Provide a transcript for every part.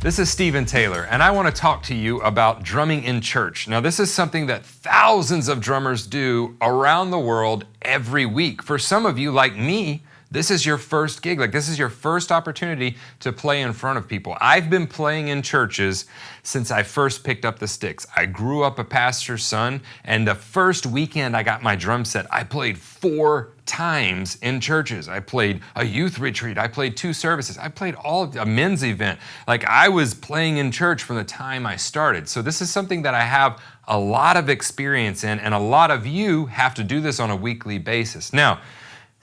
This is Stephen Taylor, and I want to talk to you about drumming in church. Now, this is something that thousands of drummers do around the world every week. For some of you, like me, this is your first gig. This is your first opportunity to play in front of people. I've been playing in churches since I first picked up the sticks. I grew up a pastor's son, and the first weekend I got my drum set, I played 4 times in churches. I played a youth retreat. I played 2 services. I played a men's event. I was playing in church from the time I started. So this is something that I have a lot of experience in, and a lot of you have to do this on a weekly basis. Now,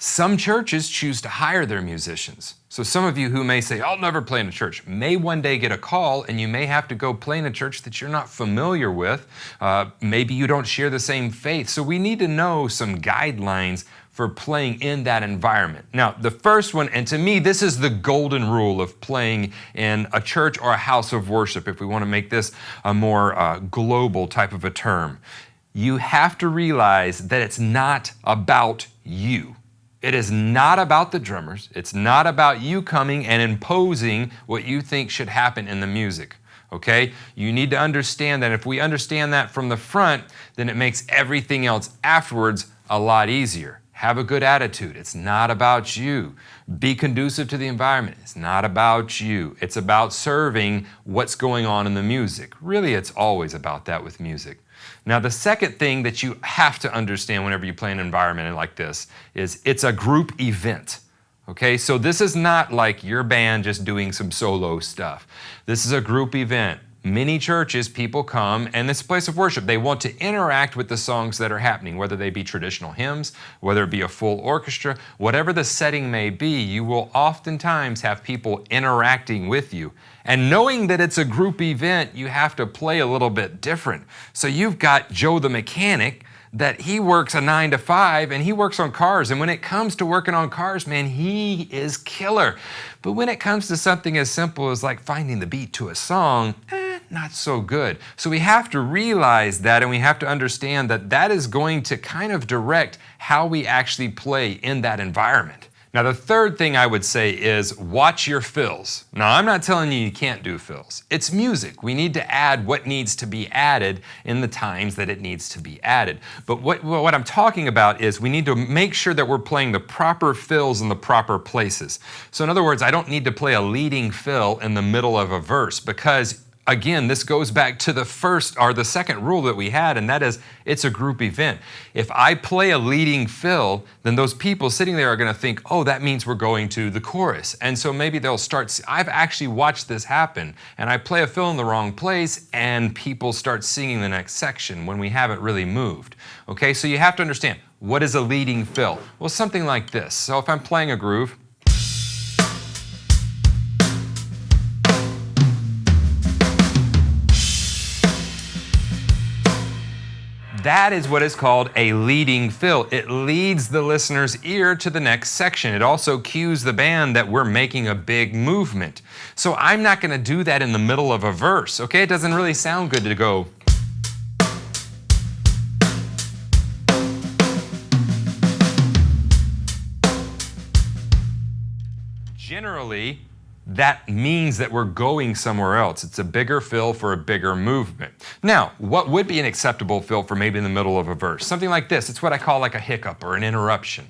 some churches choose to hire their musicians. So some of you who may say, I'll never play in a church, may one day get a call and you may have to go play in a church that you're not familiar with. Maybe you don't share the same faith. So we need to know some guidelines for playing in that environment. Now, the first one, and to me, this is the golden rule of playing in a church or a house of worship, if we want to make this a more global type of a term. You have to realize that it's not about you. It is not about the drummers. It's not about you coming and imposing what you think should happen in the music, okay? You need to understand that if we understand that from the front, then it makes everything else afterwards a lot easier. Have a good attitude. It's not about you. Be conducive to the environment. It's not about you. It's about serving what's going on in the music. Really, it's always about that with music. Now, the second thing that you have to understand whenever you play an environment like this is it's a group event. Okay, so this is not like your band just doing some solo stuff. This is a group event. Many churches, people come, and this place of worship, they want to interact with the songs that are happening, whether they be traditional hymns, whether it be a full orchestra, whatever the setting may be, you will oftentimes have people interacting with you. And knowing that it's a group event, you have to play a little bit different. So you've got Joe the mechanic, that he works a 9 to 5 and he works on cars. And when it comes to working on cars, man, he is killer. But when it comes to something as simple as like finding the beat to a song, not so good. So we have to realize that, and we have to understand that that is going to kind of direct how we actually play in that environment. Now, the third thing I would say is watch your fills. Now, I'm not telling you can't do fills. It's music. We need to add what needs to be added in the times that it needs to be added. But what I'm talking about is we need to make sure that we're playing the proper fills in the proper places. So in other words, I don't need to play a leading fill in the middle of a verse because again, this goes back to the second rule that we had, and that is it's a group event. If I play a leading fill, then those people sitting there are going to think, oh, that means we're going to the chorus. And so maybe they'll start, I've actually watched this happen, and I play a fill in the wrong place, and people start singing the next section when we haven't really moved. Okay, so you have to understand, what is a leading fill? Well, something like this. So if I'm playing a groove, that is what is called a leading fill. It leads the listener's ear to the next section. It also cues the band that we're making a big movement. So I'm not going to do that in the middle of a verse, okay? It doesn't really sound good to go. Generally, that means that we're going somewhere else. It's a bigger fill for a bigger movement. Now, what would be an acceptable fill for maybe in the middle of a verse? Something like this. It's what I call like a hiccup or an interruption.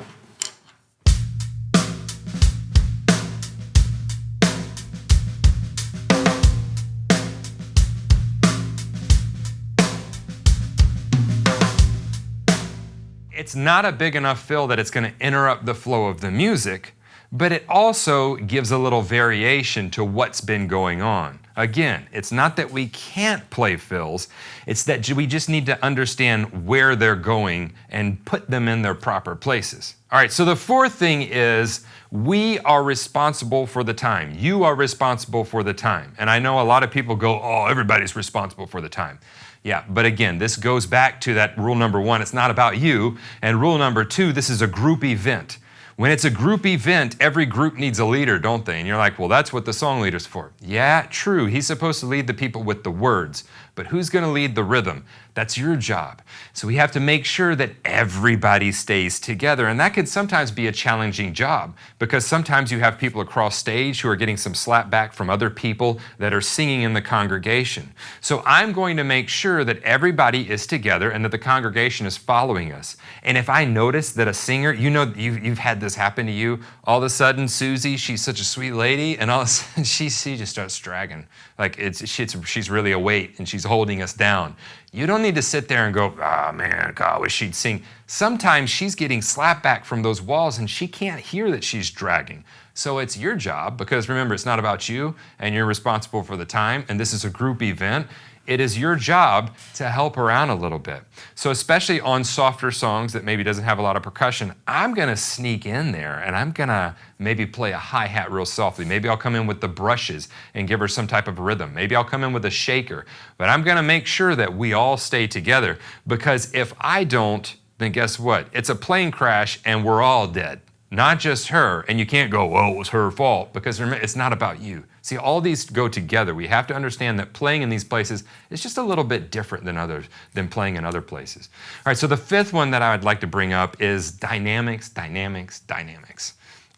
It's not a big enough fill that it's going to interrupt the flow of the music, but it also gives a little variation to what's been going on. Again, it's not that we can't play fills, it's that we just need to understand where they're going and put them in their proper places. All right, so the fourth thing is we are responsible for the time. You are responsible for the time. And I know a lot of people go, oh, everybody's responsible for the time. Yeah, but again, this goes back to that rule number 1, it's not about you. And rule number 2, this is a group event. When it's a group event, every group needs a leader, don't they? And you're like, well, that's what the song leader's for. Yeah, true. He's supposed to lead the people with the words, but but who's going to lead the rhythm? That's your job. So we have to make sure that everybody stays together. And that could sometimes be a challenging job because sometimes you have people across stage who are getting some slap back from other people that are singing in the congregation. So I'm going to make sure that everybody is together and that the congregation is following us. And if I notice that a singer, you've had this happen to you, all of a sudden Susie, she's such a sweet lady, and all of a sudden she just starts dragging. Like she's really a weight and she's holding us down. You don't need to sit there and go, oh man, God, I wish she'd sing. Sometimes she's getting slapped back from those walls and she can't hear that she's dragging. So it's your job, because remember, it's not about you and you're responsible for the time, and this is a group event. It is your job to help her out a little bit. So especially on softer songs that maybe doesn't have a lot of percussion, I'm gonna sneak in there and I'm gonna maybe play a hi-hat real softly. Maybe I'll come in with the brushes and give her some type of rhythm. Maybe I'll come in with a shaker, but I'm gonna make sure that we all stay together, because if I don't, then guess what? It's a plane crash and we're all dead. Not just her, and you can't go, well, it was her fault, because remember, it's not about you. See, all these go together. We have to understand that playing in these places is just a little bit different than playing in other places. All right, so the fifth one that I would like to bring up is dynamics, dynamics, dynamics.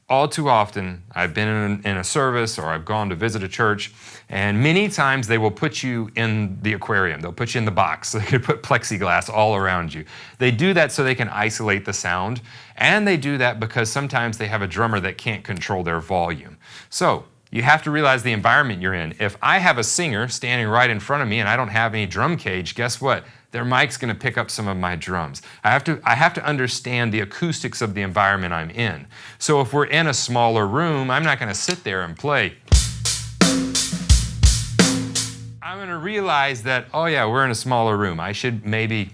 All too often, I've been in a service or I've gone to visit a church, and many times they will put you in the aquarium. They'll put you in the box. So they could put plexiglass all around you. They do that so they can isolate the sound, and they do that because sometimes they have a drummer that can't control their volume. So you have to realize the environment you're in. If I have a singer standing right in front of me and I don't have any drum cage, guess what? Their mic's gonna pick up some of my drums. I have to understand the acoustics of the environment I'm in. So if we're in a smaller room, I'm not gonna sit there and play. I'm gonna realize that, oh yeah, we're in a smaller room. I should maybe.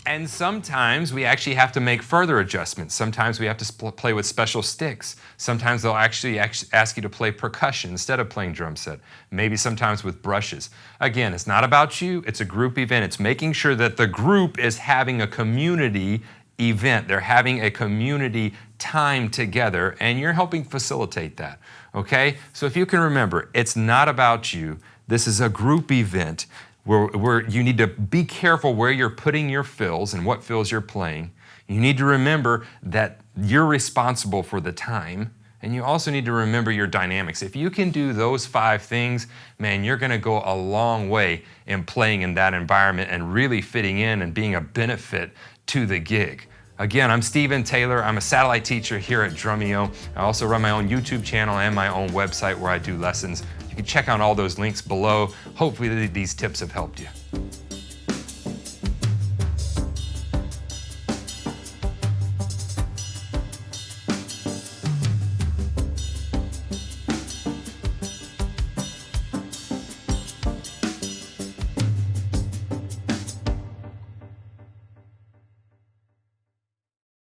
And sometimes we actually have to make further adjustments. Sometimes we have to play with special sticks. Sometimes they'll actually ask you to play percussion instead of playing drum set. Maybe sometimes with brushes. Again, it's not about you, it's a group event. It's making sure that the group is having a community event. They're having a community time together, and you're helping facilitate that, okay? So if you can remember, it's not about you. This is a group event. Where you need to be careful where you're putting your fills and what fills you're playing. You need to remember that you're responsible for the time, and you also need to remember your dynamics. If you can do those 5 things, man, you're gonna go a long way in playing in that environment and really fitting in and being a benefit to the gig. Again, I'm Stephen Taylor. I'm a satellite teacher here at Drumeo. I also run my own YouTube channel and my own website where I do lessons. You can check out all those links below. Hopefully these tips have helped you.